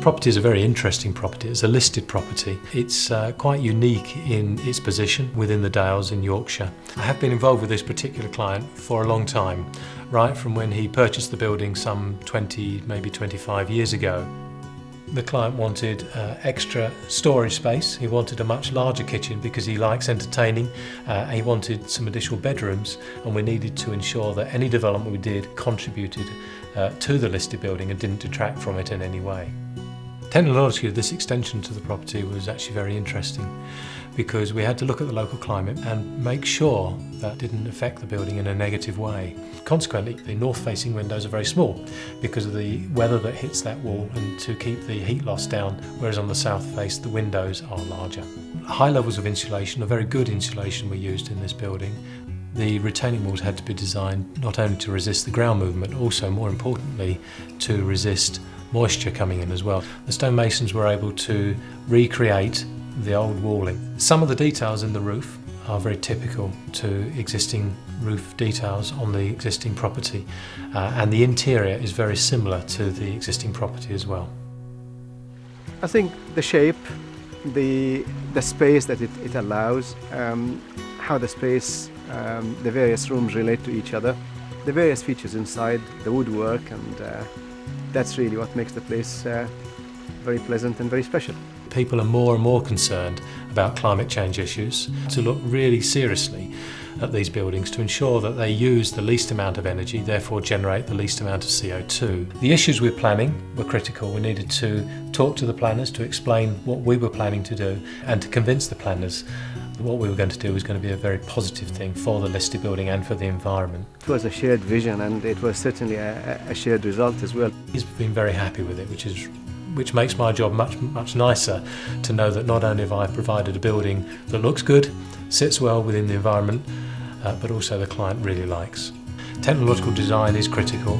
Property is a very interesting property. It's a listed property. It's quite unique in its position within the Dales in Yorkshire. I have been involved with this particular client for a long time, right from when he purchased the building some 20, maybe 25 years ago. The client wanted extra storage space. He wanted a much larger kitchen because he likes entertaining. He wanted some additional bedrooms, and we needed to ensure that any development we did contributed to the listed building and didn't detract from it in any way. Technologically, this extension to the property was actually very interesting because we had to look at the local climate and make sure that didn't affect the building in a negative way. Consequently, the north-facing windows are very small because of the weather that hits that wall and to keep the heat loss down, whereas on the south face the windows are larger. High levels of insulation, a very good insulation were used in this building. The retaining walls had to be designed not only to resist the ground movement, also more importantly to resist moisture coming in as well. The stonemasons were able to recreate the old walling. Some of the details in the roof are very typical to existing roof details on the existing property, and the interior is very similar to the existing property as well. I think the shape, the space that it allows, how the space, the various rooms relate to each other, the various features inside, the woodwork, and that's really what makes the place very pleasant and very special. People are more and more concerned about climate change issues, to look really seriously at these buildings to ensure that they use the least amount of energy, therefore generate the least amount of CO2. The issues we're planning were critical. We needed to talk to the planners to explain what we were planning to do and to convince the planners that what we were going to do was going to be a very positive thing for the listed building and for the environment. It was a shared vision, and it was certainly a shared result as well. He's been very happy with it, which makes my job much nicer, to know that not only have I provided a building that looks good, sits well within the environment, but also the client really likes. Technological design is critical.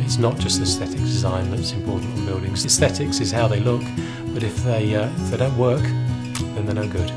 It's not just aesthetic design that's important on buildings. Aesthetics is how they look, but if they don't work, then they're no good.